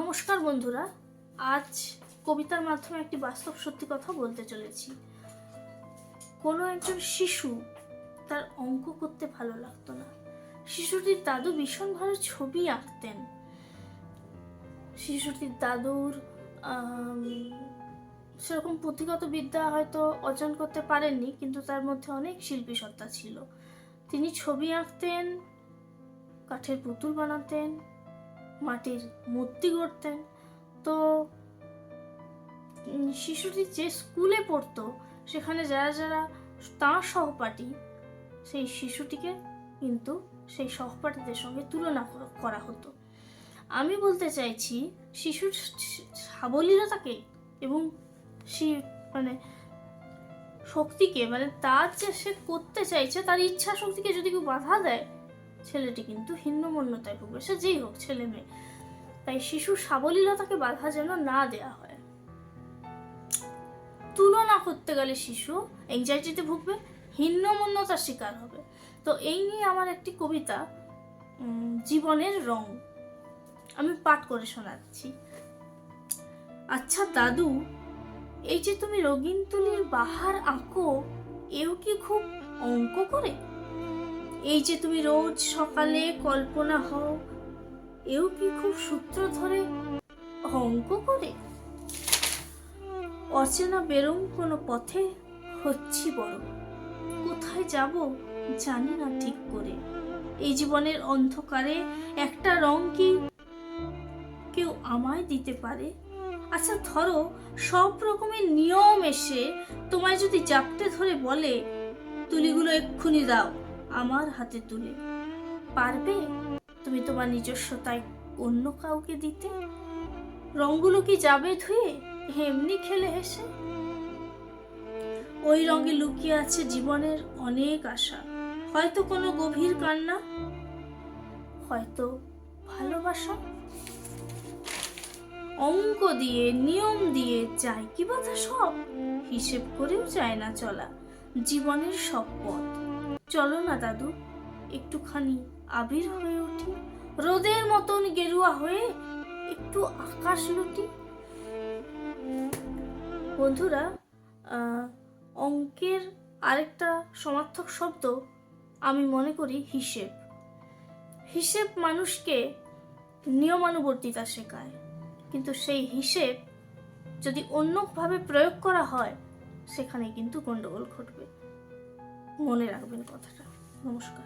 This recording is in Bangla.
নমস্কার বন্ধুরা, আজ কবিতার মাধ্যমে একটি বাস্তব সত্যি কথা বলতে চলেছি। কোনো একজন শিশু, তার অঙ্ক করতে ভালো লাগতো না। শিশুটির দাদু ভীষণ ভালো ছবি আঁকতেন। শিশুটির দাদুর সেরকম পুঁথিগত বিদ্যা হয়তো অর্জন করতে পারেননি, কিন্তু তার মধ্যে অনেক শিল্পী সত্তা ছিল। তিনি ছবি আঁকতেন, কাঠের পুতুল বানাতেন, মাটির মূর্তি গড়তেন। তো শিশুটি যে স্কুলে পড়তো, সেখানে যারা যারা তাঁর সহপাঠী, সেই শিশুটিকে কিন্তু সেই সহপাঠীদের সঙ্গে তুলনা করা হতো। আমি বলতে চাইছি, শিশুর সাবলীলতাকে এবং শক্তিকে, তার যে সে করতে চাইছে, তার ইচ্ছা শক্তিকে যদি কেউ বাধা দেয়, ছেলেটি কিন্তু হীনমন্যতায় ভুগবে, সে যেই হোক, ছেলে মেয়ে। তাই শিশুর সাবলীলতাকে বাধা যেন না দেয়া হয়। তুলনা করতে গেলে শিশু এংজাইটিতে ভুগবে, হীনমন্যতার শিকার হবে। তো এই নিয়ে আমার একটি কবিতা, জীবনের রং, আমি পাঠ করে শোনাচ্ছি। আচ্ছা দাদু, এই যে তুমি রঙিন তুলির বাহার আঁকো, এও কি খুব অঙ্ক করে? এই যে তুমি রোজ সকালে কল্পনা হও, এও কি খুব সূত্র ধরে অঙ্ক করে? অচেনা বেরোম কোনো পথে হচ্ছি বড়, কোথায় যাব জানি না ঠিক করে। এই জীবনের অন্ধকারে একটা রং কি কেউ আমায় দিতে পারে? আচ্ছা ধরো, সব রকমের নিয়ম এসে তোমায় যদি জাপটে ধরে বলে, তুলিগুলো এক্ষুনি দাও আমার হাতে তুলে, পারবে তুমি তোমার নিজস্বতায় অন্য কাউকে দিতে? রঙগুলো কি যাবে ধুয়ে এমনি খেলে হেসে? ওই রঙে লুকিয়ে আছে জীবনের অনেক আশা, হয়তো কোনো গভীর কান্না, হয়তো ভালোবাসা। অঙ্ক দিয়ে, নিয়ম দিয়ে যায় কি বাধা সব, হিসেব করেও যায় না চলা জীবনের সব পথ। চলো না দাদু, একটুখানি আবির হয়ে উঠি, রোদের মতন গেরুয়া হয়ে একটু আকাশ লুটি। বন্ধুরা, অঙ্কের আরেকটা সমার্থক শব্দ আমি মনে করি হিসেব। হিসেব মানুষকে নিয়মানুবর্তিতা শেখায়, কিন্তু সেই হিসেব যদি অন্যভাবে প্রয়োগ করা হয়, সেখানে কিন্তু গন্ডগোল ঘটবে। মনে রাখবেন কথাটা। নমস্কার।